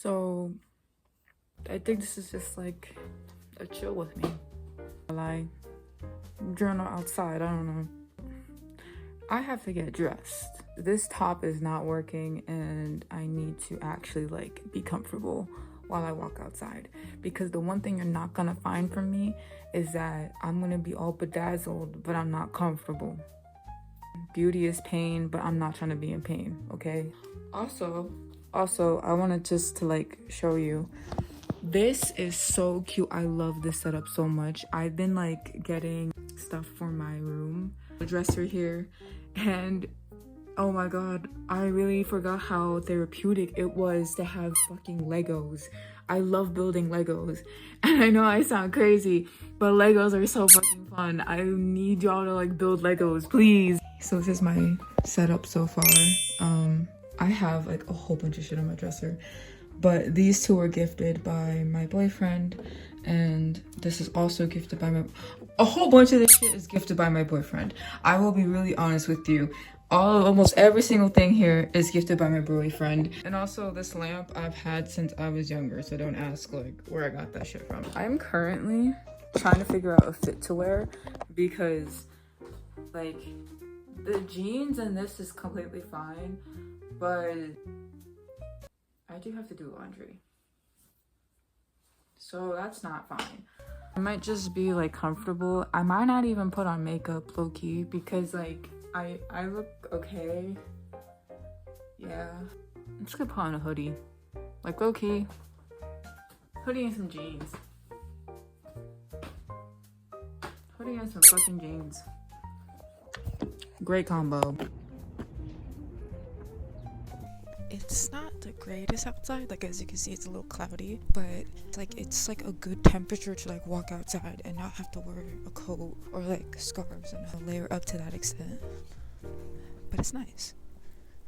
So I think this is just like a chill with me. I journal outside, I don't know. I have to get dressed. This top is not working and I need to actually like be comfortable while I walk outside, because the one thing you're not gonna find from me is that I'm gonna be all bedazzled but I'm not comfortable. Beauty is pain, but I'm not trying to be in pain, okay? Also I wanted just to like show you, this is so cute. I love this setup so much. I've been like getting stuff for my room, the dresser here, and oh my god, I really forgot how therapeutic it was to have fucking Legos. I love building Legos, and I know I sound crazy, but Legos are so fucking fun. I need y'all to like build Legos, please. So this is my setup so far. I have like a whole bunch of shit on my dresser, but these two were gifted by my boyfriend, and this is also gifted by a whole bunch of this shit is gifted by my boyfriend. I will be really honest with you. Almost every single thing here is gifted by my boyfriend. And also this lamp I've had since I was younger, so don't ask like where I got that shit from. I'm currently trying to figure out a fit to wear, because like the jeans and this is completely fine, but I do have to do laundry, so that's not fine. I might just be like comfortable. I might not even put on makeup low-key, because like I look okay. Yeah, I'm just gonna put on a hoodie, like low-key hoodie and some jeans. Hoodie and some fucking jeans. Great combo. It's not the greatest outside, like as you can see it's a little cloudy, but it's like a good temperature to like walk outside and not have to wear a coat or like scarves and a layer up to that extent. But it's nice,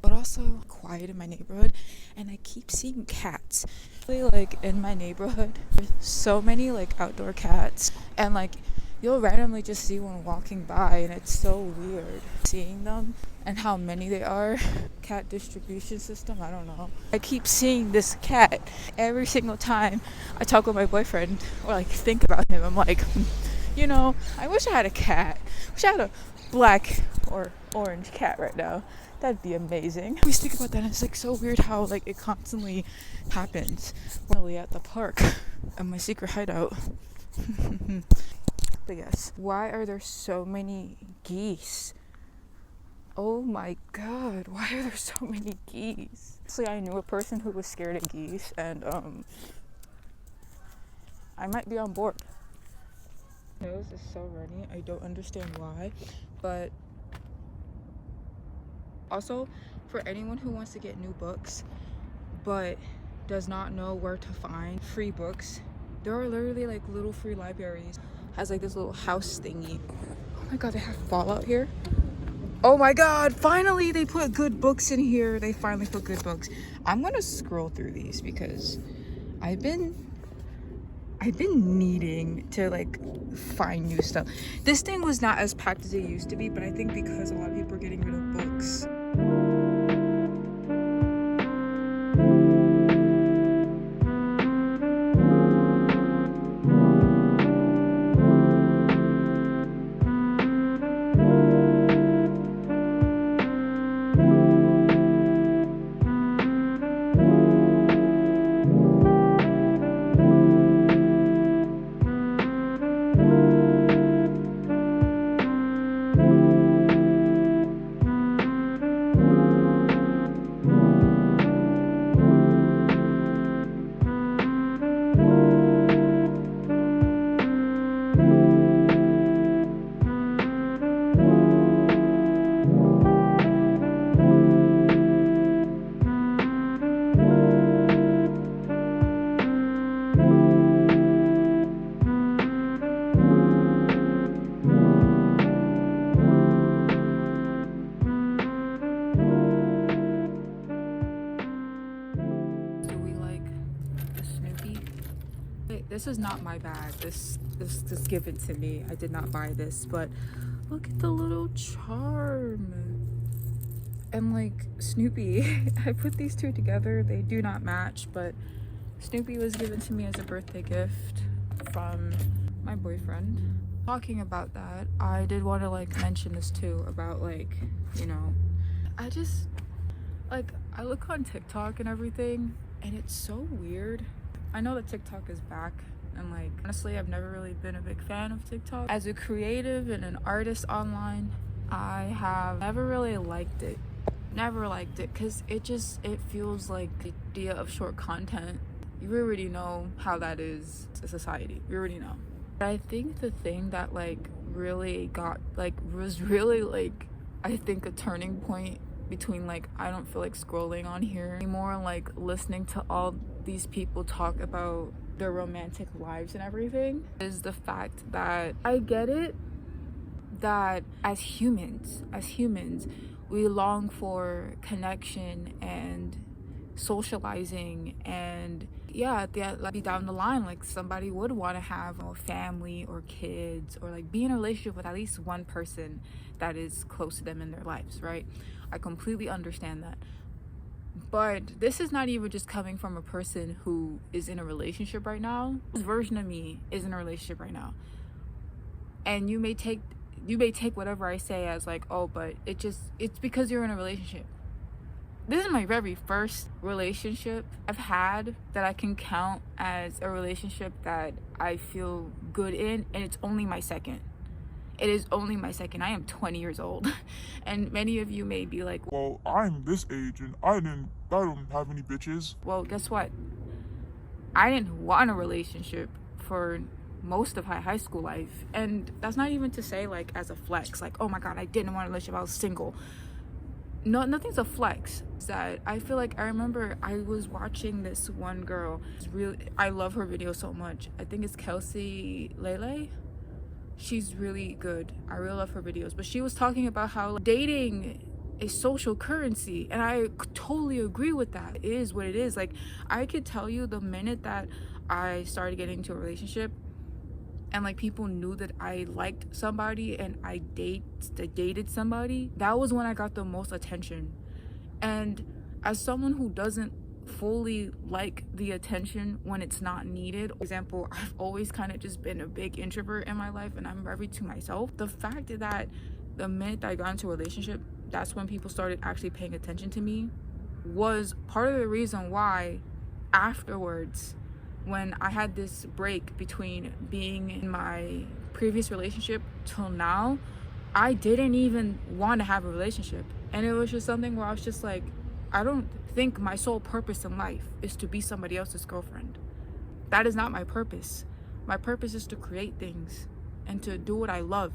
but also quiet in my neighborhood, and I keep seeing cats. Like in my neighborhood there's so many like outdoor cats, and like you'll randomly just see one walking by, and it's so weird seeing them and how many they are. Cat distribution system, I don't know. I keep seeing this cat every single time I talk with my boyfriend or like think about him. I'm like, you know, I wish I had a cat. I wish I had a black or orange cat right now. That'd be amazing. I always think about that, and it's like so weird how like it constantly happens. We're at the park at my secret hideout. But yes, why are there so many geese? Oh my god, why are there so many geese? Actually, I knew a person who was scared of geese, and I might be on board. My nose is so runny, I don't understand why, but also for anyone who wants to get new books but does not know where to find free books, there are literally like little free libraries. Has like this little house thingy. Oh my god, they have Fallout here. Oh my god, finally they put good books in here. They finally put good books. I'm gonna scroll through these because I've been needing to like find new stuff. This thing was not as packed as it used to be, but I think because a lot of people are getting rid of books. This is not my bag. This is given to me. I did not buy this, but look at the little charm. And like Snoopy, I put these two together. They do not match, but Snoopy was given to me as a birthday gift from my boyfriend. Talking about that, I did want to like mention this too about like, you know, I just like I look on TikTok and everything and it's so weird. I know that TikTok is back and like honestly I've never really been a big fan of TikTok. As a creative and an artist online, I have never really liked it. Never liked it because it feels like the idea of short content. You already know how that is to society. You already know. But I think the thing that like really got like was really like I think a turning point between like I don't feel like scrolling on here anymore, like listening to all these people talk about their romantic lives and everything, is the fact that I get it that as humans we long for connection and socializing, and yeah, like down the line like somebody would want to have a family or kids or like be in a relationship with at least one person that is close to them in their lives, right? I completely understand that, but this is not even just coming from a person who is in a relationship right now. This version of me is in a relationship right now, and you may take whatever I say as like, oh, but it's because you're in a relationship. This is my very first relationship I've had that I can count as a relationship that I feel good in, and it's only my second. It is only my second. I am 20 years old. And many of you may be like, well, I'm this age and I don't have any bitches. Well, guess what? I didn't want a relationship for most of my high school life. And that's not even to say like as a flex, like, oh my God, I didn't want a relationship, I was single. No, nothing's a flex. That I feel like I remember I was watching this one girl. I love her video so much. I think it's Kelsey Lele. She's really good. I really love her videos. But she was talking about how dating is social currency, and I totally agree with that. It is what it is. Like, I could tell you the minute that I started getting into a relationship and like people knew that I liked somebody and I dated somebody, that was when I got the most attention. And as someone who doesn't fully like the attention when it's not needed, for example, I've always kind of just been a big introvert in my life and I'm very to myself. The fact that the minute that I got into a relationship, that's when people started actually paying attention to me, was part of the reason why afterwards, when I had this break between being in my previous relationship till now, I didn't even want to have a relationship. And it was just something where I was just like, I don't think my sole purpose in life is to be somebody else's girlfriend. That is not my purpose. My purpose is to create things and to do what I love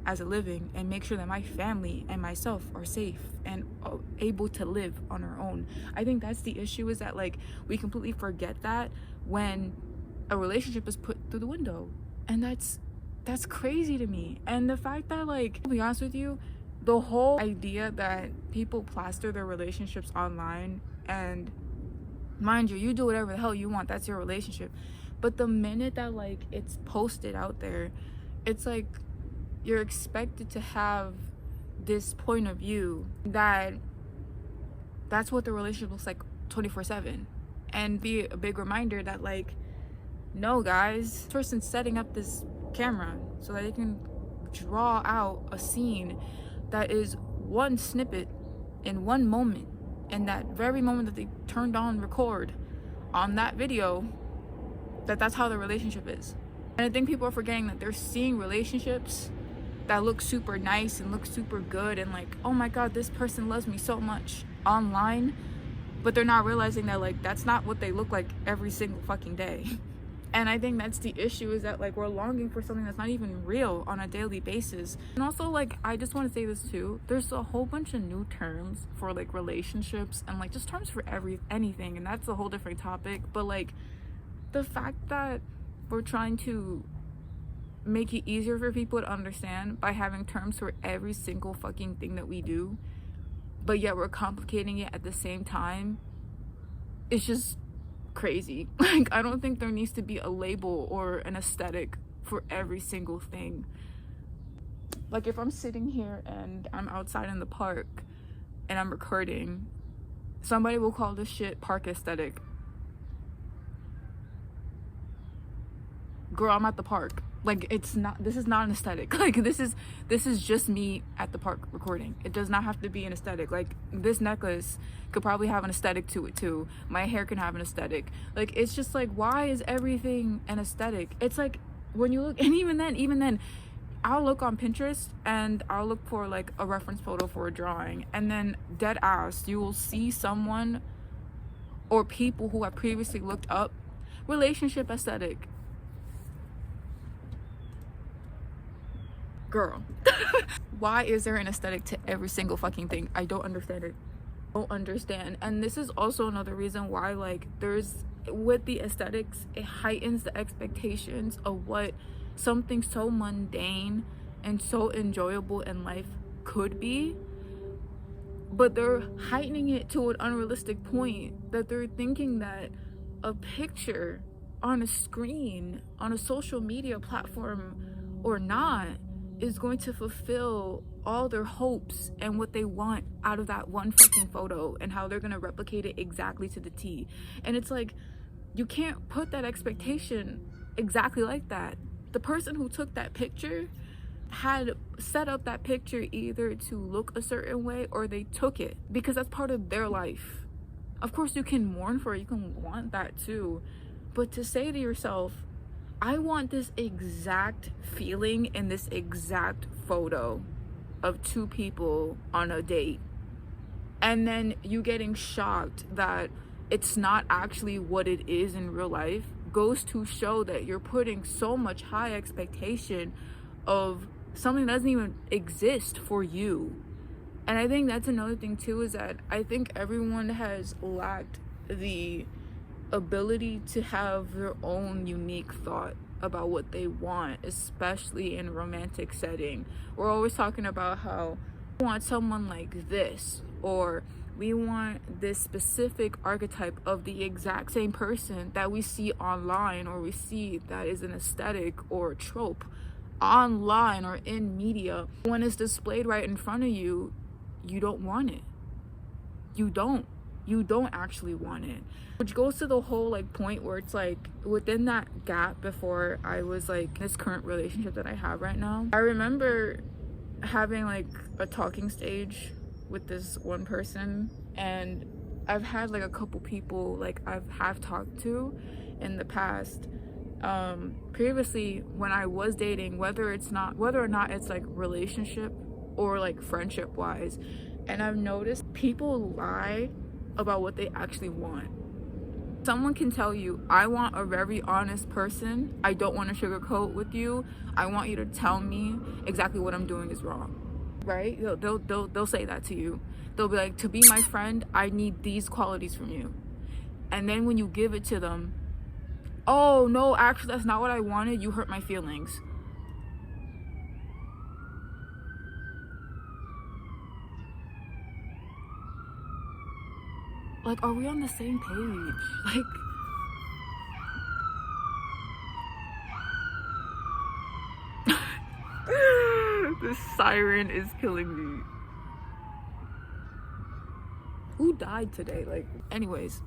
as a living and make sure that my family and myself are safe and able to live on our own. I think that's the issue, is that like we completely forget that when a relationship is put through the window. And that's crazy to me. And the fact that, like, to be honest with you, the whole idea that people plaster their relationships online, and mind you, you do whatever the hell you want, that's your relationship, but the minute that like it's posted out there, it's like you're expected to have this point of view that that's what the relationship looks like 24/7, and be a big reminder that like, no guys, this person's setting up this camera so that they can draw out a scene that is one snippet in one moment, and that very moment that they turned on record on that video, that's how the relationship is. And I think people are forgetting that they're seeing relationships that look super nice and look super good and like, oh my God, this person loves me so much online, but they're not realizing that like that's not what they look like every single fucking day. And I think that's the issue, is that like we're longing for something that's not even real on a daily basis. And also, like, I just want to say this too, there's a whole bunch of new terms for like relationships and like just terms for anything, and that's a whole different topic. But like the fact that we're trying to make it easier for people to understand by having terms for every single fucking thing that we do, but yet we're complicating it at the same time, it's just crazy. Like, I don't think there needs to be a label or an aesthetic for every single thing. Like, if I'm sitting here and I'm outside in the park and I'm recording, somebody will call this shit park aesthetic. girl, I'm at the park. Like, it's not, this is not an aesthetic. Like, this is just me at the park recording. It does not have to be an aesthetic. Like, this necklace could probably have an aesthetic to it too. My hair can have an aesthetic. Like, it's just like, why is everything an aesthetic? It's like, when you look, and even then I'll look on Pinterest and I'll look for like a reference photo for a drawing, and then dead ass you will see someone or people who have previously looked up relationship aesthetic. Girl. Why is there an aesthetic to every single fucking thing? I don't understand it. Don't understand. And this is also another reason why, like, there's, with the aesthetics, it heightens the expectations of what something so mundane and so enjoyable in life could be, but they're heightening it to an unrealistic point, that they're thinking that a picture on a screen on a social media platform or not is going to fulfill all their hopes and what they want out of that one fucking photo, and how they're gonna replicate it exactly to the T. And it's like, you can't put that expectation exactly like that. The person who took that picture had set up that picture either to look a certain way, or they took it because that's part of their life. Of course you can mourn for it, you can want that too, but to say to yourself, I want this exact feeling in this exact photo of two people on a date, and then you getting shocked that it's not actually what it is in real life, goes to show that you're putting so much high expectation of something that doesn't even exist for you. And I think that's another thing too, is that I think everyone has lacked the ability to have their own unique thought about what they want, especially in a romantic setting. We're always talking about how we want someone like this, or we want this specific archetype of the exact same person that we see online, or we see that is an aesthetic or a trope online or in media. When it's displayed right in front of you, you don't want it. You don't actually want it. Which goes to the whole like point where it's like, within that gap before I was like this current relationship that I have right now, I remember having like a talking stage with this one person, and I've had like a couple people like have talked to in the past previously when I was dating, whether or not it's like relationship or like friendship wise. And I've noticed people lie about what they actually want. Someone can tell you, I want a very honest person, I don't want to sugarcoat with you, I want you to tell me exactly what I'm doing is wrong, right? They'll say that to you. They'll be like, to be my friend, I need these qualities from you. And then when you give it to them, oh no, actually that's not what I wanted, you hurt my feelings. Like, are we on the same page? Like, this siren is killing me. Who died today? Like, anyways,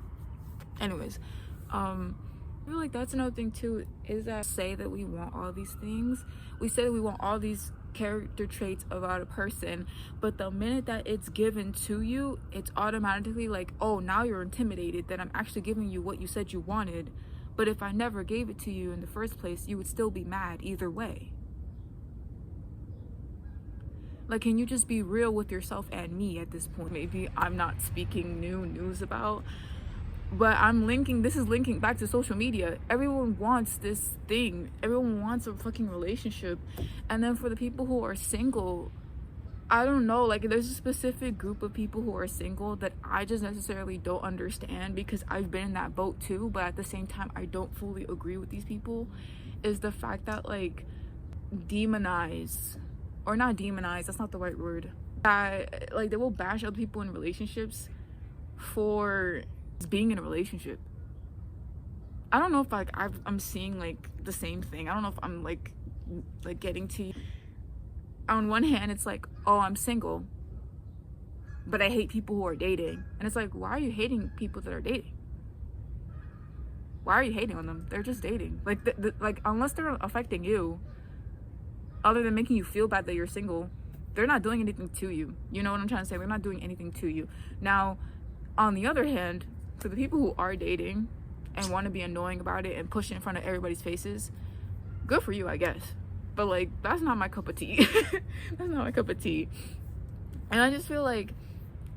I feel like that's another thing too, is that say that we want all these things, we say that we want all these character traits about a person, but the minute that it's given to you, it's automatically like, oh, now you're intimidated that I'm actually giving you what you said you wanted. But if I never gave it to you in the first place, you would still be mad either way. Like, can you just be real with yourself and me at this point? Maybe I'm not speaking new news about, but this is linking back to social media. Everyone wants this thing. Everyone wants a fucking relationship. And then for the people who are single, I don't know, like, there's a specific group of people who are single that I just necessarily don't understand, because I've been in that boat too, but at the same time, I don't fully agree with these people, is the fact that, like, demonize, or not demonize, that's not the right word, that, like, they will bash other people in relationships for being in a relationship. I don't know if like I'm seeing like the same thing. I don't know if I'm like getting to, on one hand it's like, oh, I'm single but I hate people who are dating, and it's like, why are you hating people that are dating? Why are you hating on them? They're just dating. Like, like unless they're affecting you, other than making you feel bad that you're single, they're not doing anything to you. You know what I'm trying to say? They're not doing anything to you. Now, on the other hand, for the people who are dating and want to be annoying about it and push it in front of everybody's faces, good for you, I guess. But like, that's not my cup of tea. That's not my cup of tea. And I just feel like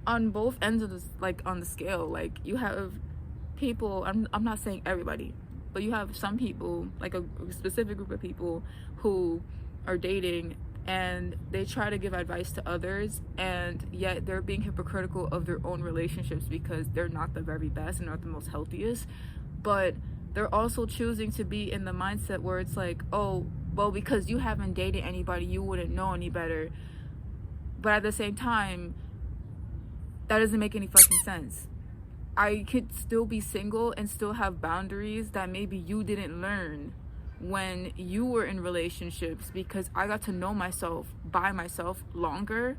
on both ends of this, like on the scale, like you have people, I'm not saying everybody, but you have some people, like a specific group of people who are dating and they try to give advice to others, and yet they're being hypocritical of their own relationships because they're not the very best and not the most healthiest. But they're also choosing to be in the mindset where it's like, oh, well, because you haven't dated anybody, you wouldn't know any better. But at the same time, that doesn't make any fucking sense. I could still be single and still have boundaries that maybe you didn't learn when you were in relationships, because I got to know myself by myself longer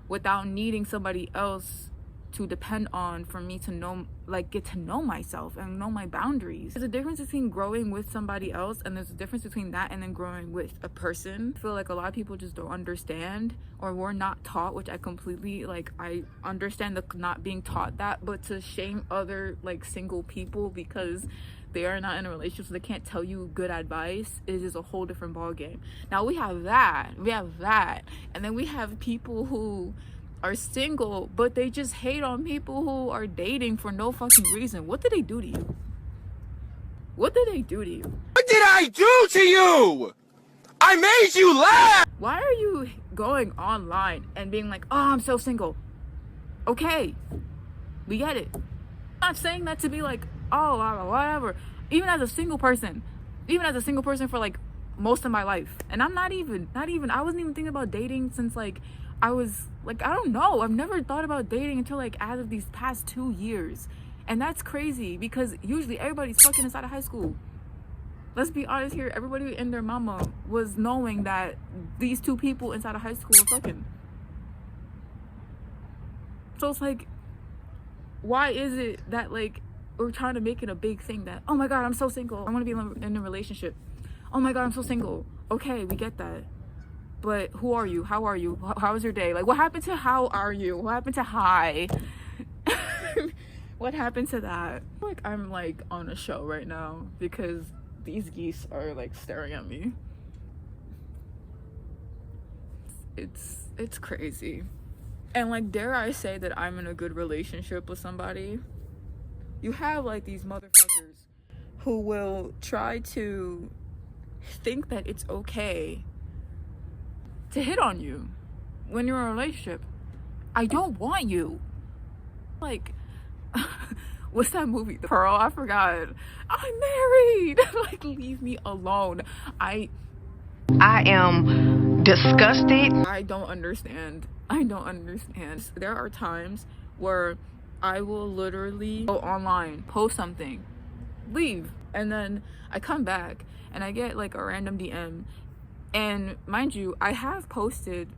without needing somebody else to depend on for me to know, like, get to know myself and know my boundaries. There's a difference between growing with somebody else, and there's a difference between that and then growing with a person. I feel like a lot of people just don't understand, or were not taught, which I completely, like, I understand the not being taught that, but to shame other, like, single people because they are not in a relationship, so they can't tell you good advice, is just a whole different ball game. Now we have that, and then we have people who are single, but they just hate on people who are dating for no fucking reason. What did they do to you? What did they do to you? What did I do to you? I made you laugh! Why are you going online and being like, oh, I'm so single? Okay, we get it. I'm not saying that to be like, oh, whatever. Even as a single person for like most of my life, and I'm not even, I wasn't even thinking about dating since like I was like, I don't know, I've never thought about dating until like as of these past 2 years. And that's crazy because usually everybody's fucking inside of high school. Let's be honest here, everybody and their mama was knowing that these two people inside of high school were fucking. So it's like, why is it that like we're trying to make it a big thing that, oh my god, I'm so single, I want to be in a relationship. Oh my god, I'm so single. Okay, we get that. But who are you? How are you? How was your day? Like, what happened to how are you? What happened to hi? What happened to that? Like, I'm like on a show right now because these geese are like staring at me. It's crazy. And like, dare I say that I'm in a good relationship with somebody? You have like these motherfuckers who will try to think that it's okay to hit on you when you're in a relationship. I don't want you. Like, what's that movie? The Pearl? I forgot. I'm married. Like, leave me alone. I am disgusted. I don't understand. There are times where I will literally go online, post something, leave, and then I come back and I get like a random DM. And mind you, I have posted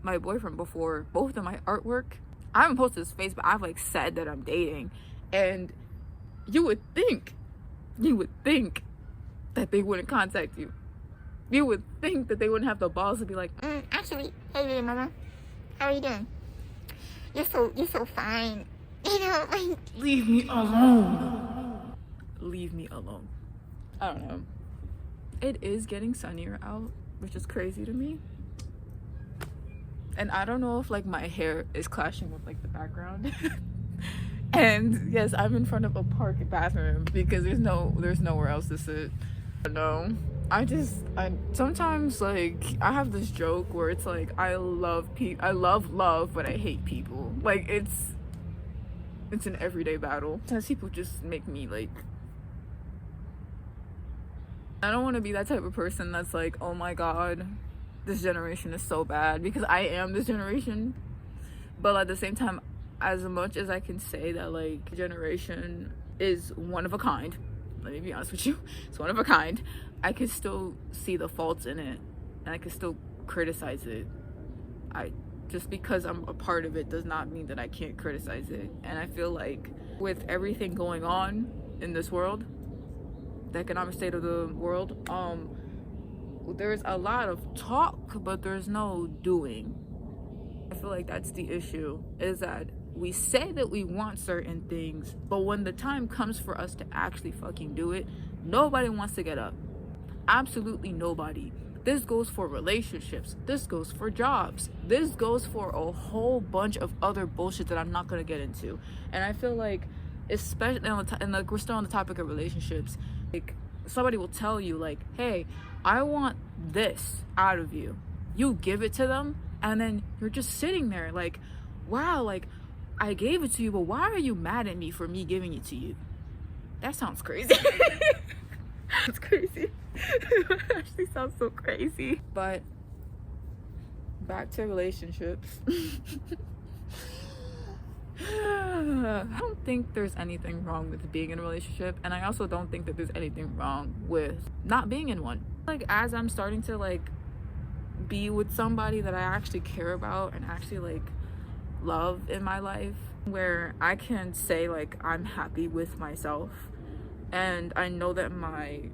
my boyfriend before, both of my artwork. I haven't posted his face, but I've like said that I'm dating. And you would think that they wouldn't contact you. You would think that they wouldn't have the balls to be like, Actually, hey mama, how are you doing? You're so fine. You know, like, leave me alone. Leave me alone. I don't know. It is getting sunnier out, which is crazy to me. And I don't know if like my hair is clashing with like the background. And yes, I'm in front of a park bathroom because there's nowhere else to sit. No, I sometimes like I have this joke where it's like I love love, but I hate people. Like it's an everyday battle. Sometimes people just make me like, I don't want to be that type of person that's like, oh my god, this generation is so bad, because I am this generation. But at the same time, as much as I can say that like generation is one of a kind, let me be honest with you, it's one of a kind, I could still see the faults in it and I could still criticize it. Just because I'm a part of it does not mean that I can't criticize it. And I feel like with everything going on in this world, the economic state of the world, there's a lot of talk, but there's no doing. I feel like that's the issue, is that we say that we want certain things, but when the time comes for us to actually fucking do it, nobody wants to get up. Absolutely nobody. This goes for relationships. This goes for jobs. This goes for a whole bunch of other bullshit that I'm not gonna get into. And I feel like, especially we're still on the topic of relationships, like somebody will tell you like, hey, I want this out of you. You give it to them, and then you're just sitting there like, wow, like I gave it to you, but why are you mad at me for me giving it to you? That sounds crazy. It's crazy. It actually sounds so crazy. But back to relationships. I don't think there's anything wrong with being in a relationship, and I also don't think that there's anything wrong with not being in one. Like, as I'm starting to like be with somebody that I actually care about and actually like love in my life, where I can say like I'm happy with myself, and I know that my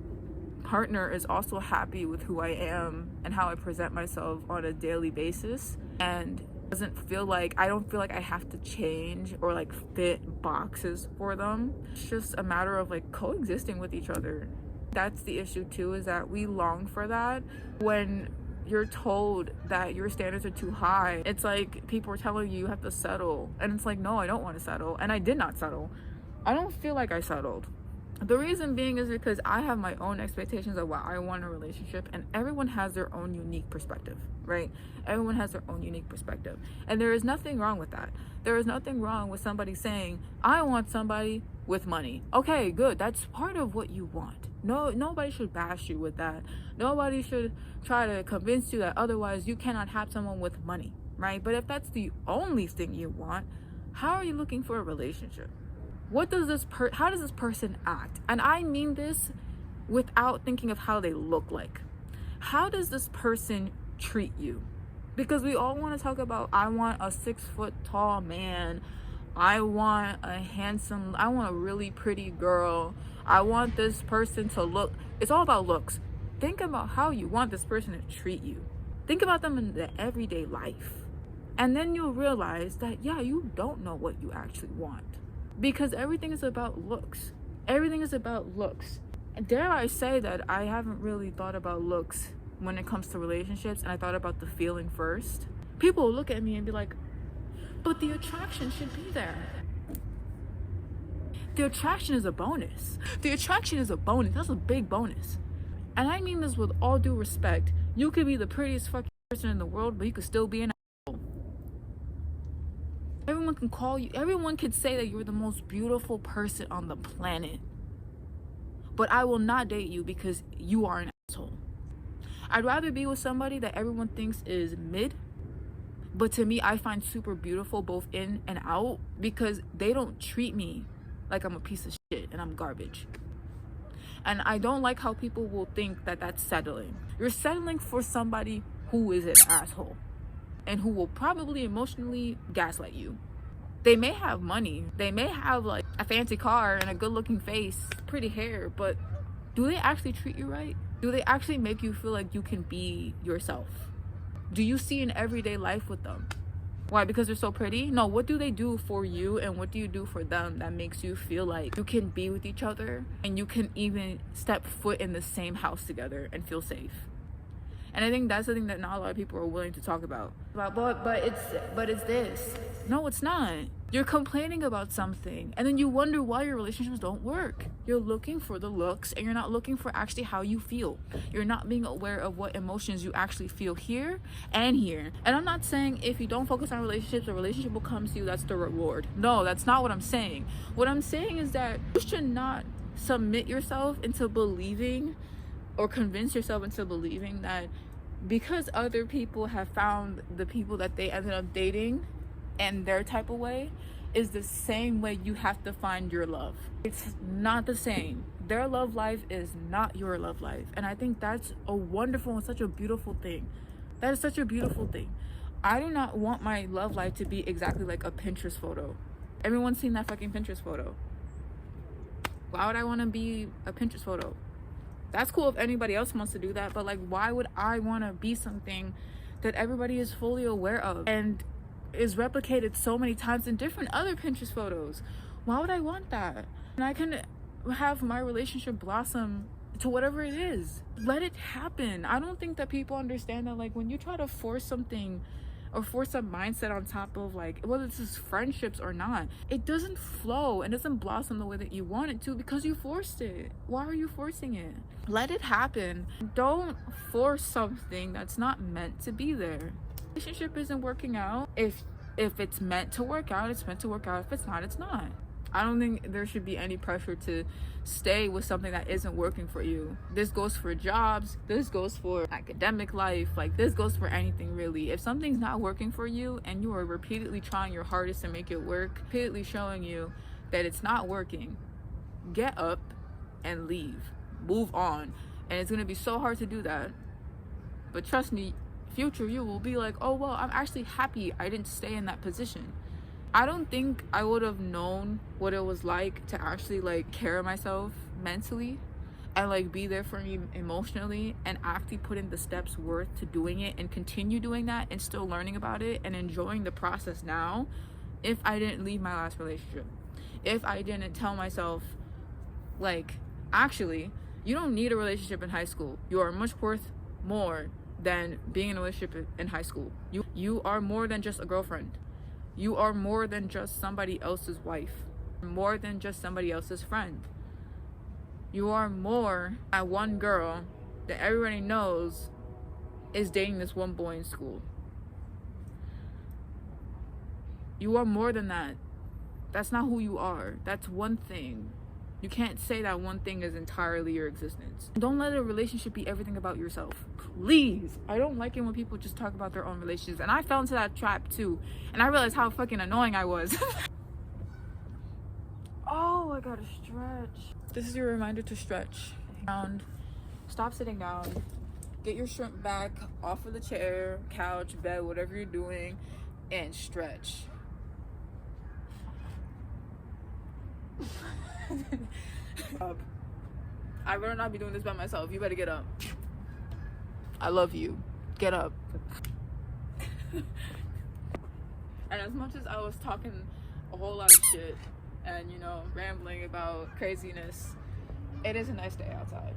partner is also happy with who I am and how I present myself on a daily basis, and I don't feel like I have to change or like fit boxes for them. It's just a matter of like coexisting with each other. That's the issue too, is that we long for that. When you're told that your standards are too high, it's like people are telling you have to settle, and it's like, no, I don't want to settle, and I did not settle. I don't feel like I settled. The reason being is because I have my own expectations of what I want in a relationship, and everyone has their own unique perspective, right? Everyone has their own unique perspective, and there is nothing wrong with that. There is nothing wrong with somebody saying, I want somebody with money. Okay, good. That's part of what you want. No, nobody should bash you with that. Nobody should try to convince you that otherwise you cannot have someone with money, right? But if that's the only thing you want, how are you looking for a relationship? How does this person act? And I mean this without thinking of how they look like. How does this person treat you? Because we all want to talk about, I want a 6 foot tall man. I want a really pretty girl. I want this person to look. It's all about looks. Think about how you want this person to treat you. Think about them in the everyday life. And then you'll realize that, yeah, you don't know what you actually want. Because everything is about looks. Everything is about looks. And dare I say that I haven't really thought about looks when it comes to relationships, and I thought about the feeling first. People will look at me and be like, but the attraction should be there. The attraction is a bonus. The attraction is a bonus. That's a big bonus. And I mean this with all due respect. You could be the prettiest fucking person in the world, but you could still be an asshole. Everyone could say that you're the most beautiful person on the planet. But I will not date you because you are an asshole. I'd rather be with somebody that everyone thinks is mid, but to me, I find super beautiful both in and out, because they don't treat me like I'm a piece of shit and I'm garbage. And I don't like how people will think that that's settling. You're settling for somebody who is an asshole and who will probably emotionally gaslight you. They may have money, they may have like a fancy car and a good looking face, pretty hair, but do they actually treat you right? Do they actually make you feel like you can be yourself? Do you see an everyday life with them? Why? Because they're so pretty? No, what do they do for you, and what do you do for them that makes you feel like you can be with each other and you can even step foot in the same house together and feel safe? And I think that's the thing that not a lot of people are willing to talk about. But it's this. No, it's not. You're complaining about something, and then you wonder why your relationships don't work. You're looking for the looks, and you're not looking for actually how you feel. You're not being aware of what emotions you actually feel here and here. And I'm not saying if you don't focus on relationships, a relationship will come to you, that's the reward. No, that's not what I'm saying. What I'm saying is that you should not submit yourself into believing or convince yourself into believing that because other people have found the people that they ended up dating and their type of way is the same way you have to find your love. It's not the same. Their love life is not your love life. And I think that's a wonderful and such a beautiful thing. That is such a beautiful thing. I do not want my love life to be exactly like a Pinterest photo. Everyone's seen that fucking Pinterest photo. Why would I want to be a Pinterest photo? That's cool if anybody else wants to do that, but like, why would I want to be something that everybody is fully aware of and is replicated so many times in different other Pinterest photos? Why would I want that? And I can have my relationship blossom to whatever it is. Let it happen. I don't think that people understand that, like, when you try to force something or force a mindset on top of, like, whether this is friendships or not, it doesn't flow and doesn't blossom the way that you want it to because you forced it. Why are you forcing it? Let it happen. Don't force something that's not meant to be there. Relationship isn't working out. If it's meant to work out, it's meant to work out. If it's not, it's not. I don't think there should be any pressure to stay with something that isn't working for you. This goes for jobs, this goes for academic life, like this goes for anything really. If something's not working for you and you are repeatedly trying your hardest to make it work, repeatedly showing you that it's not working, get up and leave. Move on. And it's gonna be so hard to do that. But trust me, future you will be like, oh well, I'm actually happy I didn't stay in that position. I don't think I would have known what it was like to actually like carry myself mentally and like be there for me emotionally and actually put in the steps worth to doing it and continue doing that and still learning about it and enjoying the process now if I didn't leave my last relationship. If I didn't tell myself, like, actually, you don't need a relationship in high school. You are much worth more than being in a relationship in high school. You are more than just a girlfriend. You are more than just somebody else's wife, more than just somebody else's friend. You are more than one girl that everybody knows is dating this one boy in school. You are more than that. That's not who you are. That's one thing. You can't say that one thing is entirely your existence. Don't let a relationship be everything about yourself. Please. I don't like it when people just talk about their own relationships. And I fell into that trap too. And I realized how fucking annoying I was. Oh, I gotta stretch. This is your reminder to stretch. Stop sitting down. Get your shrimp back off of the chair, couch, bed, whatever you're doing, and stretch. I better not be doing this by myself. You better get up. I love you. Get up. And as much as I was talking a whole lot of shit and, you know, rambling about craziness, it is a nice day outside.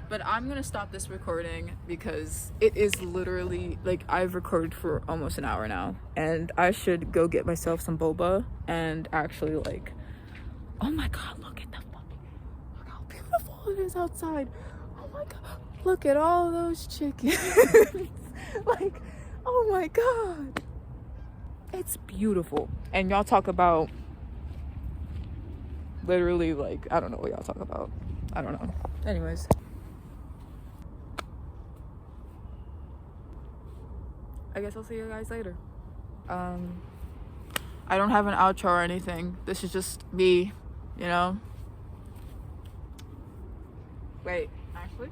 But I'm gonna stop this recording because it is literally, like, I've recorded for almost an hour now and I should go get myself some boba and actually, like, oh my god, look how beautiful it is outside. Oh my god, look at all those chickens. Like, oh my god, it's beautiful. And y'all talk about literally, like, I don't know what y'all talk about. I don't know. Anyways, I guess I'll see you guys later. I don't have an outro or anything. This is just me, you know? Wait, actually?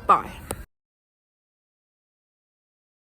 Bye.